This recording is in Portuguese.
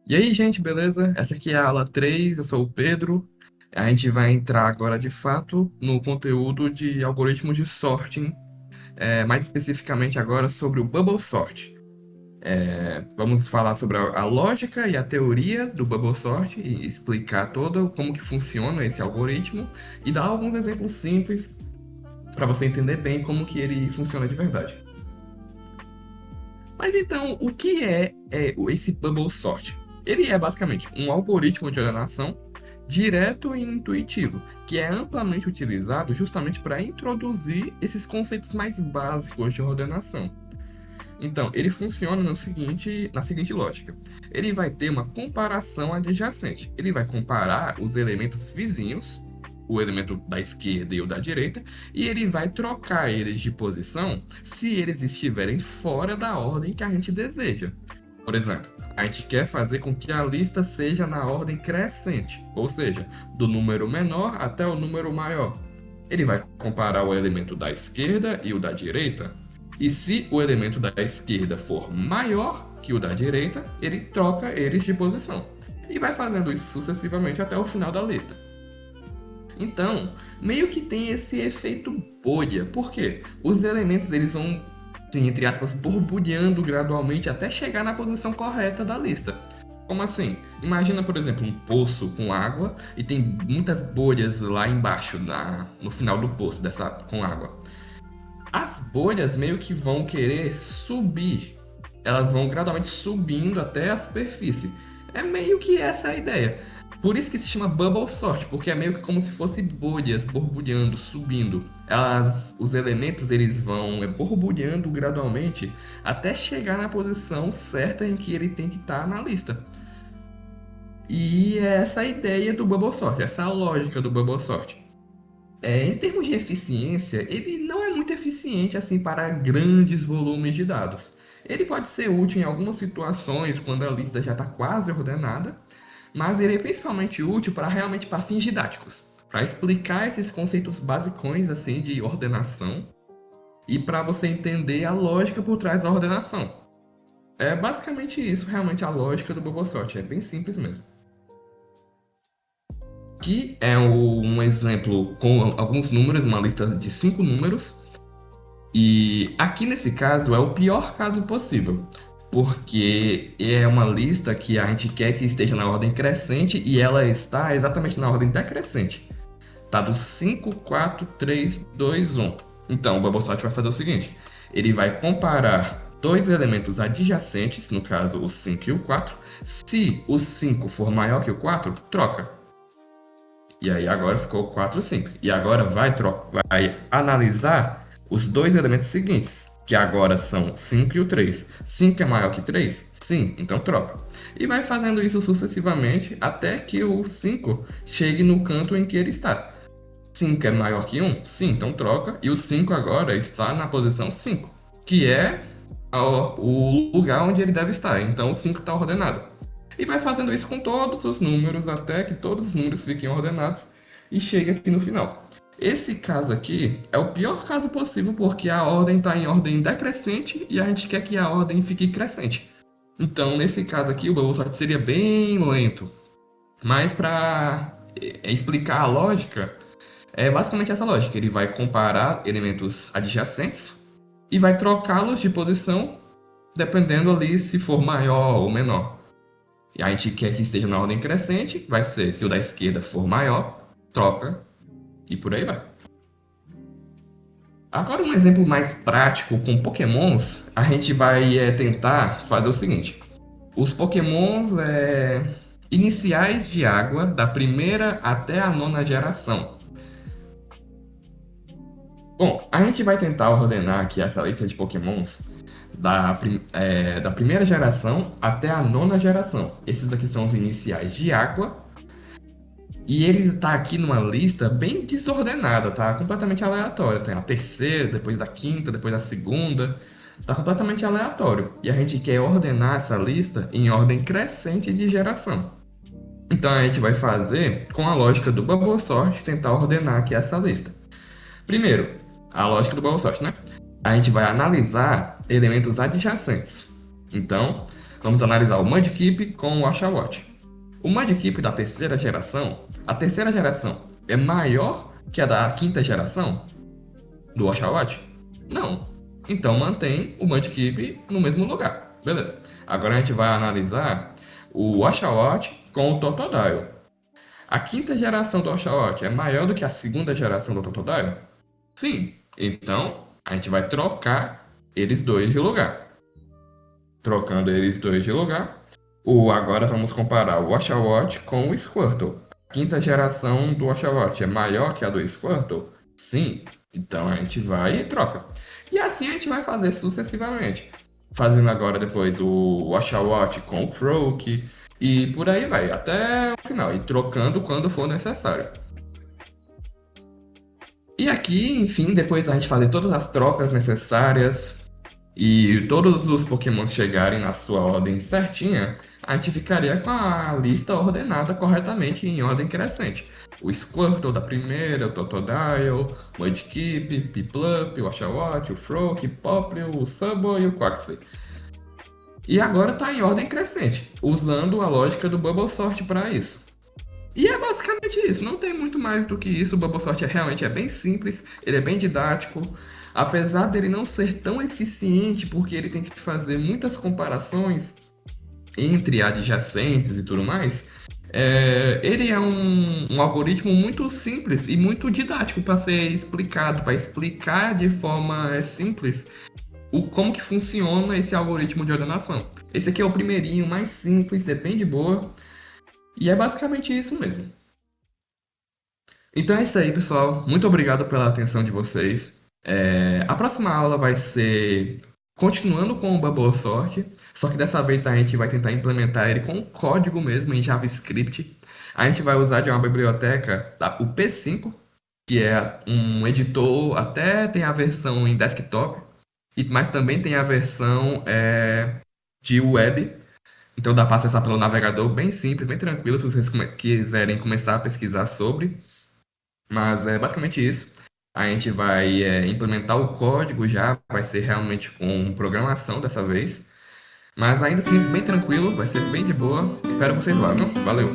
E aí, gente, beleza? Essa aqui é a aula 3. Eu sou o Pedro. A gente vai entrar agora de fato no conteúdo de algoritmos de sorting, mais especificamente agora sobre o Bubble Sort. Vamos falar sobre a lógica e a teoria do Bubble Sort e explicar todo como que funciona esse algoritmo e dar alguns exemplos simples para você entender bem como que ele funciona de verdade. Mas então, o que é esse Bubble Sort? Ele é basicamente um algoritmo de ordenação direto e intuitivo, que é amplamente utilizado justamente para introduzir esses conceitos mais básicos de ordenação. Então, ele funciona na seguinte lógica. Ele vai ter uma comparação adjacente. Ele vai comparar os elementos vizinhos, o elemento da esquerda e o da direita, e ele vai trocar eles de posição se eles estiverem fora da ordem que a gente deseja. Por exemplo, a gente quer fazer com que a lista seja na ordem crescente, ou seja, do número menor até o número maior. Ele vai comparar o elemento da esquerda e o da direita, e se o elemento da esquerda for maior que o da direita, ele troca eles de posição. E vai fazendo isso sucessivamente até o final da lista. Então, meio que tem esse efeito bolha. Por quê? Os elementos eles vão, assim, entre aspas, borbulhando gradualmente até chegar na posição correta da lista. Como assim? Imagina, por exemplo, um poço com água e tem muitas bolhas lá embaixo, no final do poço com água. As bolhas meio que vão querer subir. Elas vão gradualmente subindo até a superfície. É meio que essa a ideia. Por isso que se chama bubble sort, porque é meio que como se fosse bolhas borbulhando, subindo. Os elementos eles vão borbulhando gradualmente até chegar na posição certa em que ele tem que estar na lista. E é essa a ideia do bubble sort, essa é a lógica do bubble sort. Em termos de eficiência, ele não é muito eficiente assim para grandes volumes de dados. Ele pode ser útil em algumas situações quando a lista já está quase ordenada, mas ele é principalmente útil para realmente para fins didáticos, para explicar esses conceitos basicões assim de ordenação e para você entender a lógica por trás da ordenação. É basicamente isso, realmente a lógica do Bubble Sort, é bem simples mesmo. Aqui é um exemplo com alguns números, uma lista de 5 números. E aqui nesse caso é o pior caso possível, porque é uma lista que a gente quer que esteja na ordem crescente e ela está exatamente na ordem decrescente. Tá do 5, 4, 3, 2, 1. Então o Babosat vai fazer o seguinte: ele vai comparar dois elementos adjacentes, no caso o 5 e o 4. Se o 5 for maior que o 4, troca. E aí agora ficou 4, 5. E agora vai analisar os dois elementos seguintes, que agora são 5 e o 3. 5 é maior que 3? Sim, então troca. E vai fazendo isso sucessivamente até que o 5 chegue no canto em que ele está. 5 é maior que 1? Sim, então troca. E o 5 agora está na posição 5, que é o lugar onde ele deve estar. Então o 5 está ordenado. E vai fazendo isso com todos os números até que todos os números fiquem ordenados e chegue aqui no final. Esse caso aqui é o pior caso possível porque a ordem está em ordem decrescente e a gente quer que a ordem fique crescente. Então, nesse caso aqui, o bubble sort seria bem lento. Mas para explicar a lógica, é basicamente essa lógica. Ele vai comparar elementos adjacentes e vai trocá-los de posição dependendo ali se for maior ou menor. E a gente quer que esteja na ordem crescente, vai ser, se o da esquerda for maior, troca, e por aí vai. Agora um exemplo mais prático com pokémons, a gente vai tentar fazer o seguinte. Os pokémons iniciais de água, da primeira até a nona geração. Bom, a gente vai tentar ordenar aqui essa lista de pokémons da primeira geração até a nona geração. Esses aqui são os iniciais de água. E ele tá aqui numa lista bem desordenada, tá? Completamente aleatória. Tem a terceira, depois da quinta, depois da segunda. Tá completamente aleatório. E a gente quer ordenar essa lista em ordem crescente de geração. Então a gente vai fazer com a lógica do Bubble Sort, tentar ordenar aqui essa lista. Primeiro, a lógica do Bubble Sort, né? A gente vai analisar elementos adjacentes. Então, Vamos analisar o Mudkip com o WashaWatch. O Mudkip da terceira geração, a terceira geração é maior que a da quinta geração do WashaWatch? Não. Então mantém o Mudkip no mesmo lugar. Beleza. Agora a gente vai analisar o WashaWatch com o Totodile. A quinta geração do WashaWatch é maior do que a segunda geração do Totodile? Sim. Então a gente vai trocar eles dois de lugar. Trocando eles dois de lugar, agora vamos comparar o WashaWatch com o Squirtle. A quinta geração do WashaWatch é maior que a do Squirtle? Sim. Então a gente vai e troca. E assim a gente vai fazer sucessivamente. Fazendo agora depois o WashaWatch com o Froak e por aí vai, até o final. E trocando quando for necessário. E aqui, enfim, depois a gente fazer todas as trocas necessárias e todos os Pokémon chegarem na sua ordem certinha, a gente ficaria com a lista ordenada corretamente em ordem crescente. O Squirtle da primeira, o Totodile, o Mudkip, Piplup, o Oshawott, o Froak, o Popplio, o Subway e o Quaxley. E agora está em ordem crescente, usando a lógica do Bubble Sort para isso. E é basicamente isso, não tem muito mais do que isso. O Bubble Sort realmente é bem simples, ele é bem didático, apesar dele não ser tão eficiente, porque ele tem que fazer muitas comparações entre adjacentes e tudo mais. Ele é um algoritmo muito simples e muito didático para ser explicado, para explicar de forma simples como que funciona esse algoritmo de ordenação. Esse aqui é o primeirinho, mais simples, é bem de boa, e é basicamente isso mesmo. Então é isso aí, pessoal. Muito obrigado pela atenção de vocês. A próxima aula vai ser continuando com o Bubble Sort, só que dessa vez a gente vai tentar implementar ele com código mesmo em JavaScript. A gente vai usar de uma biblioteca, o P5, que é um editor, até tem a versão em desktop, mas também tem a versão de web. Então dá para acessar pelo navegador, bem simples, bem tranquilo, se vocês quiserem começar a pesquisar sobre. Mas é basicamente isso. A gente vai implementar o código já, vai ser realmente com programação dessa vez. Mas ainda assim, bem tranquilo, vai ser bem de boa. Espero vocês lá, viu? Valeu!